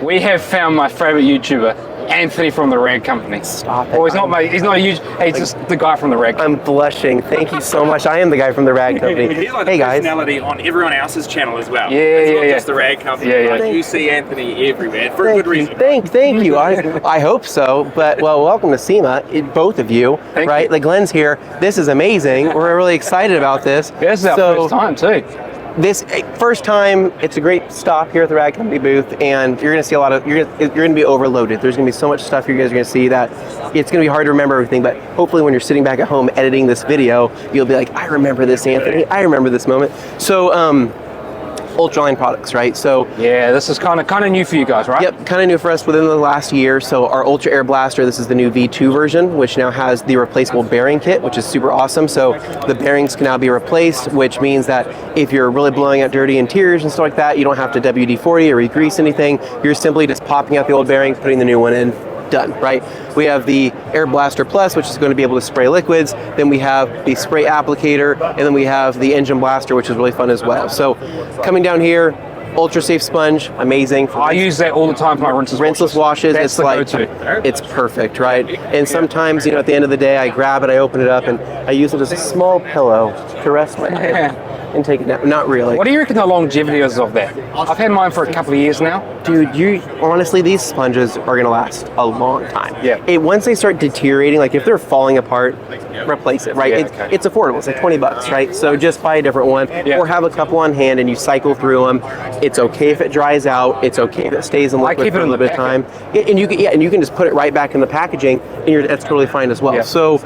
we have found my favorite YouTuber, Anthony from the Rag Company. Stop it. Oh, he's not a huge, he's just the guy from the Rag Company. I'm blushing. Thank you so much. I am the guy from the Rag Company. He's like Hey the guys. personality on everyone else's channel as well. Yeah, it's not yeah, just the Rag Company. Yeah, yeah. Like, you see Anthony everywhere for a good reason. Thank you. I hope so. But well, welcome to Sema, both of you. Thank right? you. Like Glenn's here. This is amazing. We're really excited about this. This is our first time too. This first time, it's a great stop here at the Rag Company booth, and you're going to see a lot of. You're going to be overloaded. There's going to be so much stuff you guys are going to see that it's going to be hard to remember everything. But hopefully, when you're sitting back at home editing this video, you'll be like, I remember this, Anthony. I remember this moment. So, ultraline products, right? So yeah, this is kind of new for you guys, right? Yep, kind of new for us within the last year. So our Ultra Air Blaster, this is the new V2 version, which now has the replaceable bearing kit, which is super awesome. So the bearings can now be replaced, which means that if you're really blowing out dirty interiors and stuff like that, you don't have to WD-40 or re-grease anything. You're simply just popping out the old bearing, putting the new one in. Done, right? We have the Air Blaster Plus, which is going to be able to spray liquids. Then we have the spray applicator, and then we have the engine blaster, which is really fun as well. So coming down here, ultra safe sponge, amazing. I use that all the time for my rinseless washes. That's it's the like go-to. it's perfect, right? And sometimes, at the end of the day, I grab it, I open it up, and I use it as a small pillow to rest my head and take a nap. Not really. What do you reckon the longevity is of that? I've had mine for a couple of years now. Dude, honestly, these sponges are gonna last a long time. Yeah. Once they start deteriorating, like if they're falling apart, replace it, right? Yeah, It's affordable. It's like $20, right? So just buy a different one, or have a couple on hand and you cycle through them. It's okay if it dries out. It's okay if it stays in liquid for a little bit of time. And you can just put it right back in the packaging, and that's totally fine as well. Yeah. So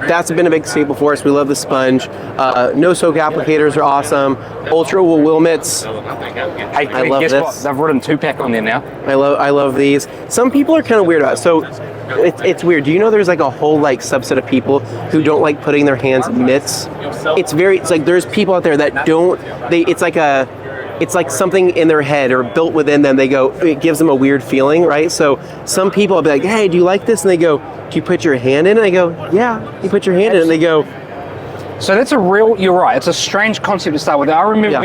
that's been a big staple for us. We love the sponge. No soak applicators are awesome. Ultra wool wheel mitts. I love guess this. What? They've written 2-pack on there now. I love these. Some people are kind of weird about it. So it's weird. Do you know there's like a whole subset of people who don't like putting their hands in mitts? It's like there's people out there that don't. It's like something in their head or built within them. It gives them a weird feeling, right? So some people will be like, hey, do you like this? And they go, do you put your hand in? And I go, yeah. You put your hand in, and they go. So that's you're right, it's a strange concept to start with. I remember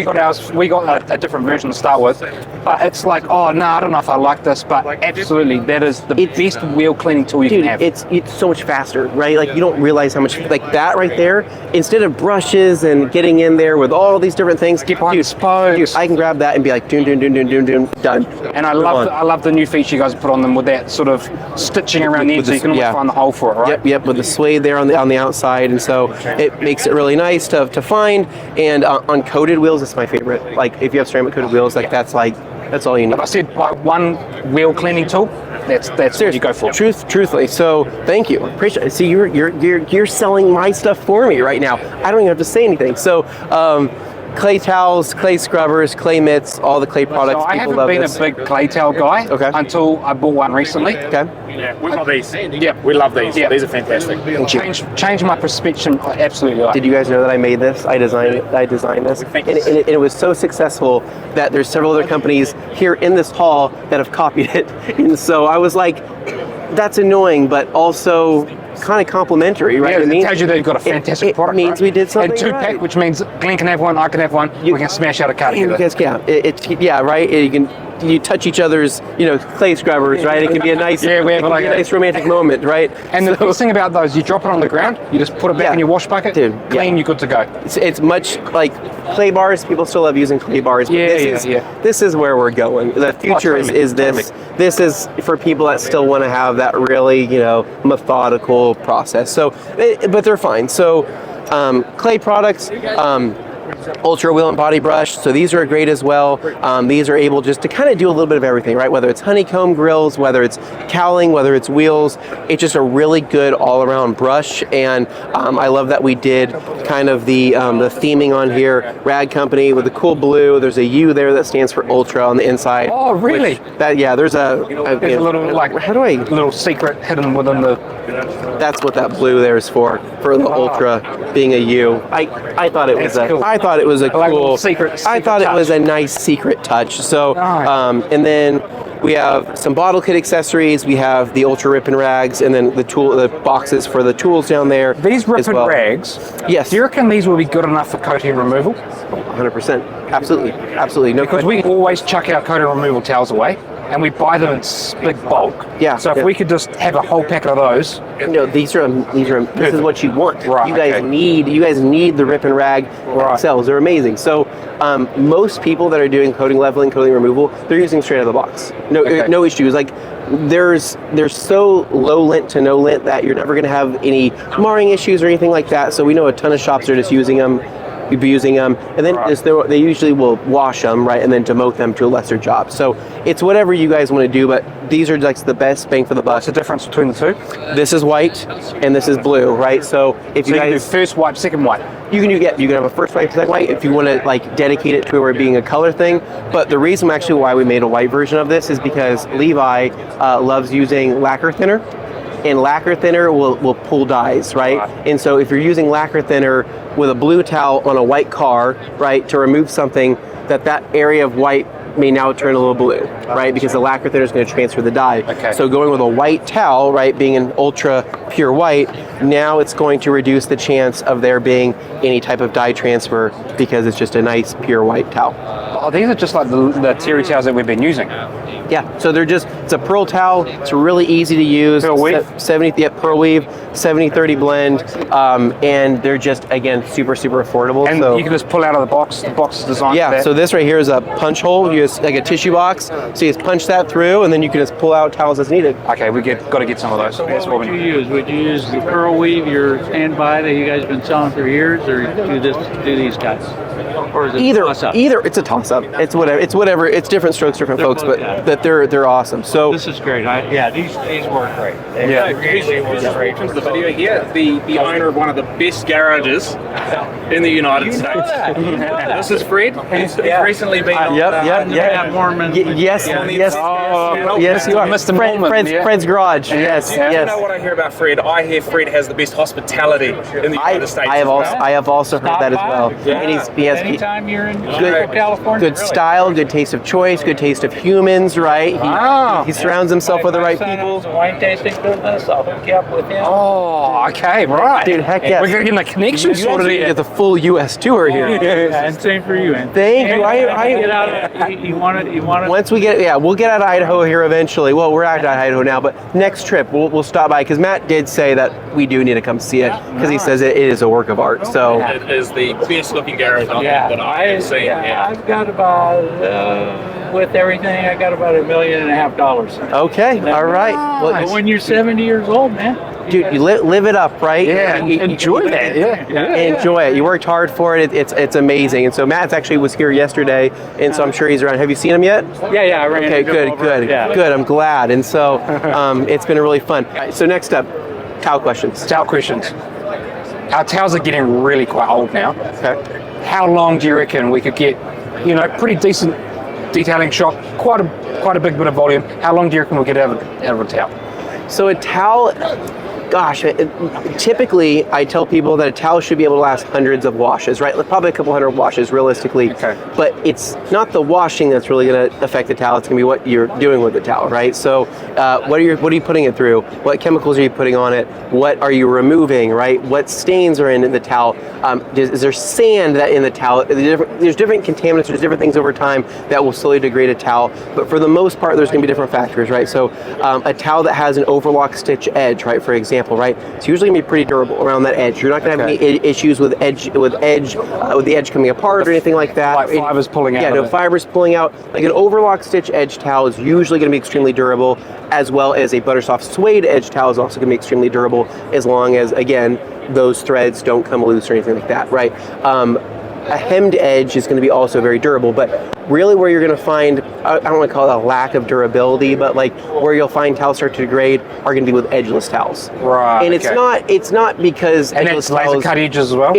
we got a different version to start with, but it's like, oh no, I don't know if I like this, but absolutely, that is the best wheel cleaning tool you can have. It's so much faster, right? Like you don't realize how much, like that right there, instead of brushes and getting in there with all these different things, Get behind the spokes. I can grab that and be like, done. And I love the new feature you guys put on them with that sort of stitching around the end, so you can almost find the hole for it, right? Yep, with the suede there on the outside, and so it makes it really nice to find. And on coated wheels, it's my favorite. Like if you have ceramic coated wheels, that's all you need. If I said like one wheel cleaning tool, that's what you go for. Truthfully. So thank you, appreciate it. See, you're selling my stuff for me right now. I don't even have to say anything. So. Clay towels, clay scrubbers, clay mitts, all the clay products. So I haven't been a big clay towel guy until I bought one recently. Okay. Yeah, we love these. Yeah, we love these. Yeah. These are fantastic. Changed my perception. Absolutely. Did you guys know that I made this? I designed this, and it was so successful that there's several other companies here in this hall that have copied it. And so I was like, that's annoying, but also kind of complimentary, right? Yeah, it tells you that you've got a fantastic product. It means we did something and 2-pack, which means Glenn can have one, I can have one. We can smash out a car together. Right? You touch each other's, clay scrubbers, right? It can be a nice, we have a nice romantic moment, right? And the best thing about those, you drop it on the ground, you just put it back in your wash bucket, clean, you're good to go. It's much like clay bars. People still love using clay bars. But this is where we're going. The future is this. This is for people that still want to have that really, methodical process. So, but they're fine. So, clay products. Ultra wheel and body brush, so these are great as well. These are able just to kind of do a little bit of everything, right? Whether it's honeycomb grills, whether it's cowling, whether it's wheels, it's just a really good all-around brush. And I love that we did kind of the theming on here, Rag Company with the cool blue. There's a U there that stands for Ultra on the inside. Oh, really? There's a little secret hidden within the. That's what that blue there is for the Ultra being a U. I thought it was cool. I thought it was a Like a cool little secret I thought it touch. was a nice secret touch. So, Nice. and then we have some bottle kit accessories. We have the Ultra Rip and Rags, and then the boxes for the tools down there. These rip as and well. rags, Yes. do you reckon these will be good enough for coating removal? 100%. Absolutely. Absolutely. No Because question. we always chuck our coating removal towels away, and we buy them in big bulk. Yeah, So if yeah. we could just have a whole packet of those, No, this is what you want. Right, You guys okay. need the Rip and Rag cells. They're amazing. So most people that are doing coating leveling, coating removal, they're using straight out of the box. No issues. Like there's so low lint to no lint that you're never going to have any marring issues or anything like that. So we know a ton of shops are just using them. You'd be using them, and then they usually will wash them, right, and then demote them to a lesser job. So it's whatever you guys want to do, but these are like the best bang for the buck. what's the difference between the two? This is white, and this is blue, right? So if So you you can do guys, first wipe, second wipe. you can have a first white, second white if you want to like dedicate it to it being a color thing. But the reason actually why we made a white version of this is because Levi loves using lacquer thinner. And lacquer thinner will pull dyes, right? And so if you're using lacquer thinner with a blue towel on a white car, right, to remove something, that area of white may now turn a little blue, right? Because the lacquer thinner is going to transfer the dye. Okay. So going with a white towel, right, being an ultra pure white, now it's going to reduce the chance of there being any type of dye transfer because it's just a nice pure white towel. Oh, these are just like the terry towels that we've been using. Yeah, so it's a pearl towel. It's really easy to use. Pearl weave? 70, pearl weave, 70-30 blend, and they're just, again, super affordable. And so you can just pull out of the box. The box is designed for yeah, that. so this right here is a punch hole. You just like a tissue box. So you just punch that through, and then you can just pull out towels as needed. Okay, got to get some of those. So That's what what would we you use? Would you use the pearl weave, your standby that you guys have been selling for years, or do these guys? Or is it toss-up? Either it's a toss up. It's whatever. It's different strokes, different They're folks, both but good. that they're awesome. So This is great. These work great. Yeah. Really work great. Comes the video here. The owner of one of the best garages in the United States. This is Fred. He's recently been on. Yeah, Mormon. yes, Oh, yes, you are. Mr. Mormon, yeah. Fred's garage. Yes, You know yes. what I hear about Fred? I hear Fred has the best hospitality in the United States. I have also heard that as well. And he has Anytime you're in good, California, good style, good taste of choice, good taste of humans, right? Wow. He surrounds himself with the right My son people. owns a wine tasting business. I'll hook you up with him. Oh, okay, right. Dude, heck yes. We're going to get a connection You sorted actually here. get the full U.S. tour here. Yeah, and same for you, Anthony. Thank you. Get out. You want it. Once we we'll get out of Idaho here eventually. Well, we're out of Idaho now, but next trip we'll stop by because Matt did say that we do need to come see it because he says it is a work of art. So It is the best looking garage that I have seen. I've got about with everything, I got about $1.5 million. okay, all right. But Well, when you're 70 years old, man, dude, you live it up, right? Yeah, enjoy that. Yeah. Enjoy it. You worked hard for it. It's amazing. And so Matt actually was here yesterday, and so I'm sure he's around. Have you seen him yet? yeah, I ran Okay, into him good. over. Good. I'm glad. And so it's been really fun. All right, so next up, towel questions. Towel questions. Our towels are getting really quite old now. Okay. How long do you reckon we could get, pretty decent detailing shot, quite a big bit of volume? How long do you reckon we'll get out of a towel? So a towel, typically I tell people that a towel should be able to last hundreds of washes, right? Probably a couple hundred washes realistically. Okay. But it's not the washing that's really going to affect the towel. It's going to be what you're doing with the towel, right? So what are you putting it through? What chemicals are you putting on it? What are you removing, right? What stains are in the towel? Is there sand in the towel? There's different contaminants. There's different things over time that will slowly degrade a towel. But for the most part, there's going to be different factors, right? So a towel that has an overlock stitch edge, right, for example, right? It's usually going to be pretty durable around that edge. You're not going to have any issues with the edge coming apart or anything like that. Like fibers pulling out Yeah, of no it. fibers pulling out. Like an overlock stitch edge towel is usually going to be extremely durable, as well as a buttersoft suede edge towel is also going to be extremely durable, as long as, again, those threads don't come loose or anything like that, right? A hemmed edge is going to be also very durable, but really where you're going to find, I don't want to call it a lack of durability, but like where you'll find towels start to degrade are going to be with edgeless towels. Right. And it's not because and edgeless it's laser towels, cut edges as well?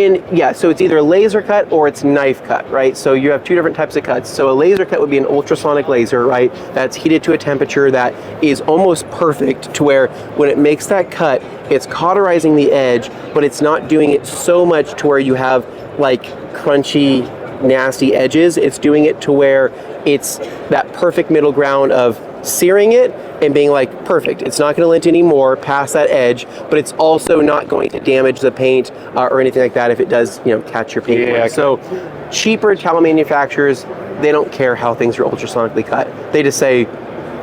so it's either laser cut or it's knife cut, right? So you have two different types of cuts. So a laser cut would be an ultrasonic laser, right? That's heated to a temperature that is almost perfect to where when it makes that cut, it's cauterizing the edge, but it's not doing it so much to where you have like crunchy, nasty edges. It's doing it to where it's that perfect middle ground of searing it and being like, perfect. It's not going to lint anymore past that edge, but it's also not going to damage the paint or anything like that if it does, catch your paint. Yeah, okay. So cheaper towel manufacturers, they don't care how things are ultrasonically cut. They just say,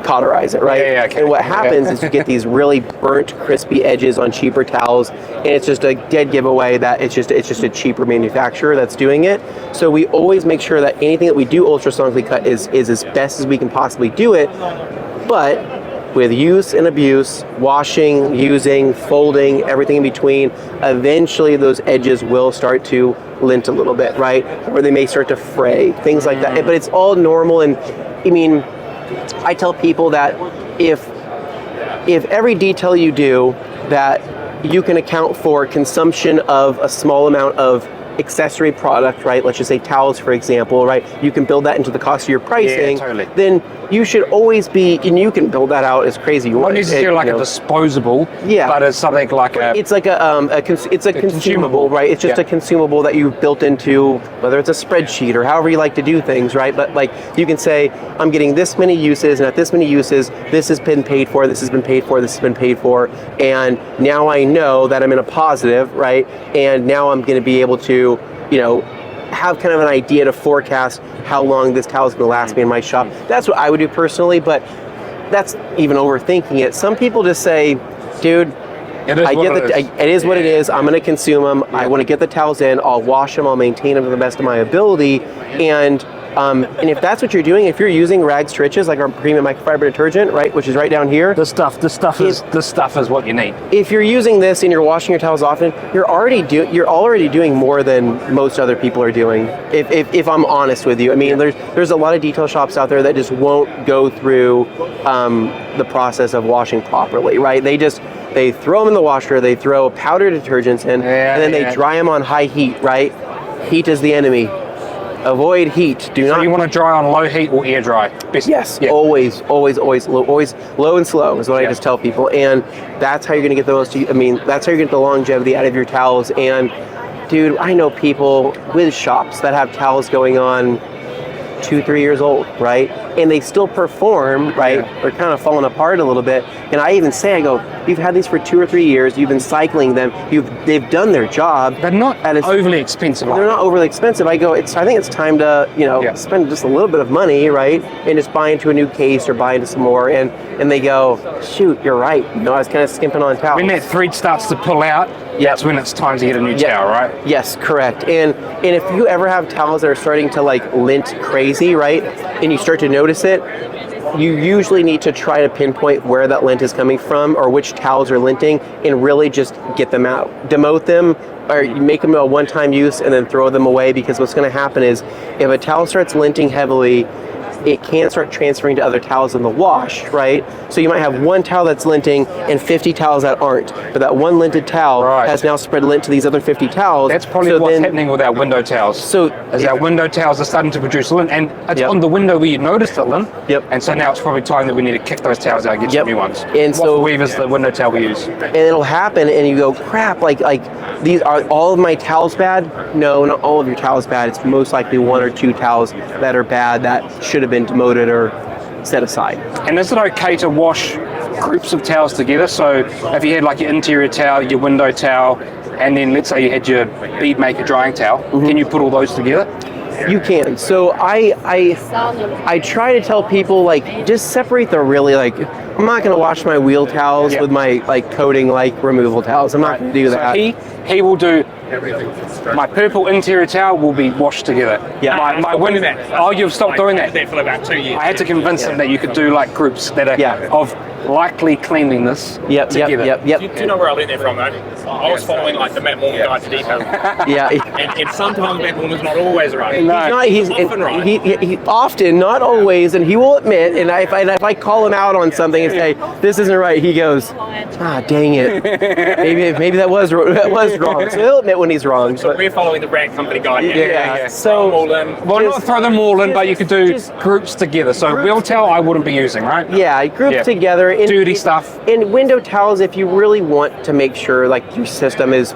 cauterize it, right? Yeah, okay. And what happens is you get these really burnt, crispy edges on cheaper towels, and it's just a dead giveaway that it's just a cheaper manufacturer that's doing it. So we always make sure that anything that we do ultrasonically cut is as best as we can possibly do it, but with use and abuse, washing, using, folding, everything in between, eventually those edges will start to lint a little bit, right? Or they may start to fray, things like that. But it's all normal, and I mean, I tell people that if every detail you do, that you can account for consumption of a small amount of accessory product, right? Let's just say towels, for example, right? You can build that into the cost of your pricing. Yeah, totally. Then you should always be, and you can build that out as crazy you want. Not necessarily like a disposable, but it's something like it's like it's a consumable, right? It's just a consumable that you've built into, whether it's a spreadsheet or however you like to do things, right? But like you can say, I'm getting this many uses, and at this many uses, this has been paid for, this has been paid for, this has been paid for, and now I know that I'm in a positive, right? And now I'm going to be able to, have kind of an idea to forecast how long this towel is going to last me in my shop. That's what I would do personally, but that's even overthinking it. Some people just say, dude, it is what it is. I'm going to consume them. I want to get the towels in. I'll wash them. I'll maintain them to the best of my ability. And if that's what you're doing, if you're using Rags Riches, like our premium microfiber detergent, right, which is right down here, this stuff is what you need. If you're using this and you're washing your towels often, you're already doing more than most other people are doing. If I'm honest with you, I mean, there's a lot of detail shops out there that just won't go through the process of washing properly, right? They throw them in the washer, they throw powder detergents in, and then they dry them on high heat, right? Heat is the enemy. Avoid heat. So you want to dry on low heat or air dry? Yes, always low and slow is what I just tell people, and that's how you're going to get the most. I mean, that's how you're going to get the longevity out of your towels. And dude, I know people with shops that have towels going on 2-3 years old, right? And they still perform, right? They're kind of falling apart a little bit. And I even say, I go, you've had these for 2 or 3 years. You've been cycling them. They've done their job. They're not overly expensive. They're not overly expensive. I go, I think it's time to, spend just a little bit of money, right? And just buy into a new case or buy into some more. And they go, shoot, you're right. I was kind of skimping on towels. When that thread starts to pull out, that's when it's time to get a new towel, right? Yes, correct. And if you ever have towels that are starting to like lint crazy, right? And you start to notice it, you usually need to try to pinpoint where that lint is coming from or which towels are linting and really just get them out. Demote them, or you make them a one-time use and then throw them away, because what's going to happen is if a towel starts linting heavily, it can start transferring to other towels in the wash, right? So you might have one towel that's linting and 50 towels that aren't, but that one linted towel has now spread lint to these other 50 towels. That's probably what's happening with our window towels. So our window towels are starting to produce lint, and it's on the window where you noticed the lint. And so now it's probably time that we need to kick those towels out and get some new ones. And so Weaver's the window towel we use. And it'll happen, and you go, crap, like these are all of my towels bad? No, not all of your towels bad. It's most likely 1 or 2 towels that are bad that should have been demoted or set aside. And is it okay to wash groups of towels together? So if you had like your interior towel, your window towel, and then let's say you had your bead maker drying towel, can you put all those together? You can. So I try to tell people, like, just separate the really, like, I'm not going to wash my wheel towels with my like coating like removal towels. I'm not going to do that. So he will do. My purple interior towel will be washed together. My window. Oh, you've stopped doing that. For about 2 years. I had to convince him that you could do like groups that are of likely cleanliness together. Yep. Do you know where I learned that from, though? I was following like the Matt Morgan guide to detail. Yeah. And sometimes Matt Morgan's not always right. No. He's often right. He often, not always, and he will admit. And if I call him out on something and say this isn't right, he goes, dang it, maybe that was wrong. So he'll admit when he's wrong. So we're following the brand company guide. Yeah. So Well, not throw them all in, but you could do groups together. So wheel towel I wouldn't be using, right? yeah, group together. In, Dirty stuff. In window towels, if you really want to make sure like your system is,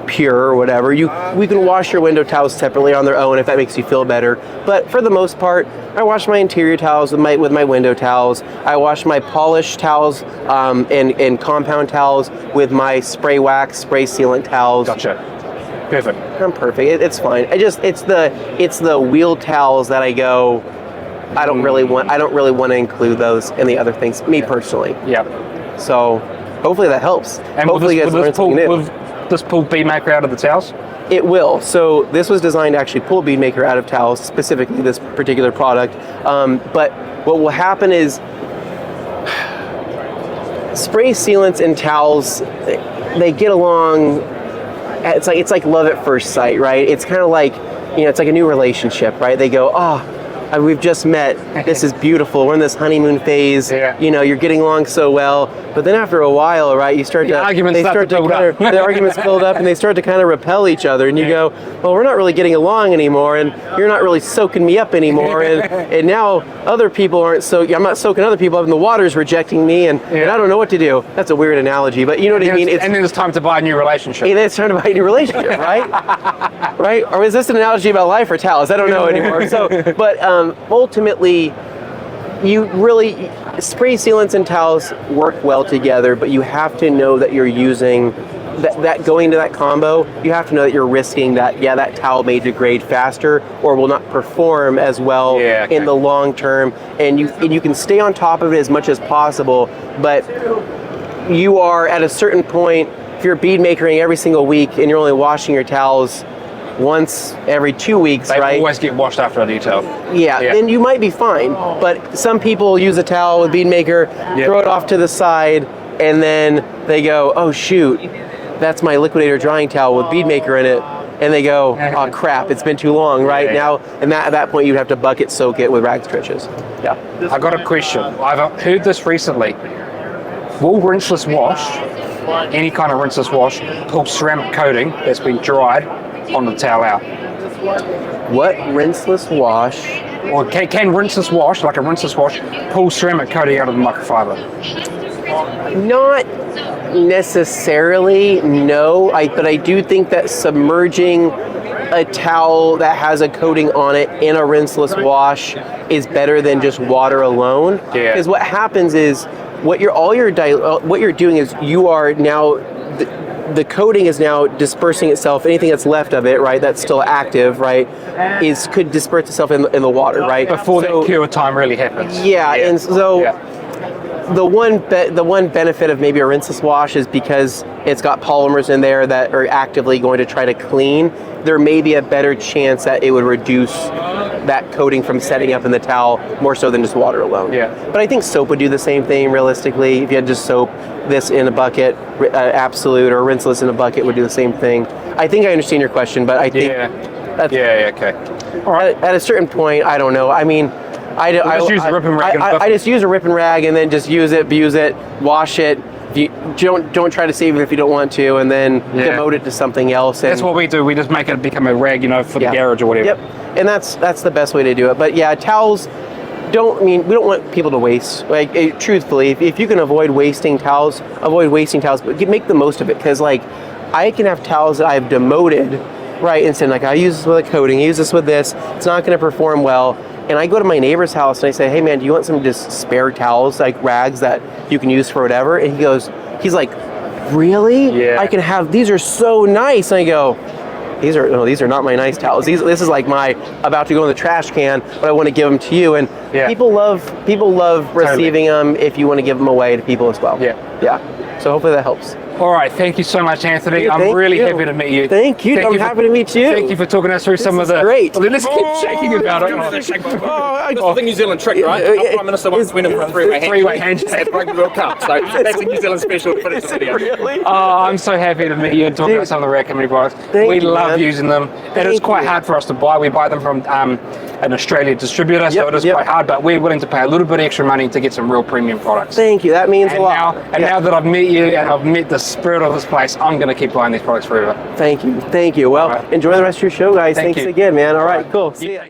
pure or whatever, we can wash your window towels separately on their own if that makes you feel better. But for the most part, I wash my interior towels with my window towels. I wash my polished towels and compound towels with my spray wax, spray sealant towels. Gotcha. Perfect. I'm perfect. It's fine. It's the wheel towels that I go. I don't really want to include those in the other things. Me personally. Yeah. So hopefully that helps. And hopefully you guys learn something new. will this pull bead maker out of the towels? It will. So this was designed to actually pull bead maker out of towels, specifically this particular product. But what will happen is spray sealants and towels, they get along. It's like love at first sight, right? It's kind of like, it's like a new relationship, right? They go, we've just met. This is beautiful. We're in this honeymoon phase. Yeah. You're getting along so well. But then after a while, right, the arguments build up, and they start to kind of repel each other. And you go, well, we're not really getting along anymore, and you're not really soaking me up anymore. And now other people aren't I'm not soaking other people up, and the water's rejecting me, and I don't know what to do. That's a weird analogy, but you know what I mean. And then it's time to buy a new relationship. And then it's time to buy a new relationship, right? Right? Or is this an analogy about life or towels? I don't know anymore. So, but ultimately, spray sealants and towels work well together, but you have to know that you're using that going to that combo. You have to know that you're risking that towel may degrade faster or will not perform as well in the long term. And you can stay on top of it as much as possible, but you are at a certain point. If you're bead makering every single week and you're only washing your towels once every 2 weeks, they right? always get washed after a detail. Yeah, then you might be fine. But some people use a towel with bead maker, throw it off to the side, and then they go, oh shoot, that's my liquidator drying towel with bead maker in it. And they go, oh crap, it's been too long, right? Now, and at that point you'd have to bucket soak it with rag stretches. Yeah. I got a question. I've heard this recently. Will rinseless wash, any kind of rinseless wash, pull ceramic coating that's been dried on the towel out? What rinseless wash? Or can rinseless wash, like a rinseless wash, pull ceramic coating out of the microfiber? Not necessarily, no. But I do think that submerging a towel that has a coating on it in a rinseless wash is better than just water alone. Because what happens is what you're doing is you are now. The coating is now dispersing itself. Anything that's left of it, right, that's still active, right, could disperse itself in the water, right? Before the cure time really happens. And so the one benefit of maybe a rinseless wash is because it's got polymers in there that are actively going to try to clean. There may be a better chance that it would reduce that coating from setting up in the towel more so than just water alone. But I think soap would do the same thing realistically. If you had just soap, this in a bucket, Absolute or rinseless in a bucket would do the same thing. I think I understand your question, but I think okay. All right. At a certain point, I don't know. I mean, I just use a rip and rag. I just use a rip and rag and then just use it, abuse it, wash it. You don't try to save it if you don't want to, and then demote it to something else. And that's what we do. We just make it become a rag, for the garage or whatever. And that's the best way to do it. But towels. We don't want people to waste. Truthfully, if you can avoid wasting towels, but make the most of it. Because I can have towels that I've demoted, right? And saying I use this with a coating, I use this with this. It's not going to perform well. And I go to my neighbor's house and I say, hey man, do you want some just spare towels, like rags that you can use for whatever? And he's like, really? I can have, these are so nice. And I go, these are not my nice towels. This is like my about to go in the trash can, but I want to give them to you. And people love receiving them if you want to give them away to people as well. So hopefully that helps. All right, thank you so much, Anthony. Dude, I'm thank really you. happy to meet you. Thank you. I'm happy to meet you. Thank you for talking us through some of the. Great. Let's keep shaking about it. That's the New Zealand trick, right? Our Prime Minister wants to win a three-way handshake at Rugby World Cup. So that's a New Zealand special for this video. Really? Oh, I'm so happy to meet you and talk about some of the rare company products. Thank We you, love man. using them. It is quite hard for us to buy. We buy them from an Australian distributor, so it is quite hard, but we're willing to pay a little bit extra money to get some real premium products. Thank you. That means a lot. Now that I've met you and I've met the spirit of this place, I'm going to keep buying these products forever. Thank you. Thank you. Well, enjoy the rest of your show, guys. Thank Thanks you. again, man. All right, cool. See ya.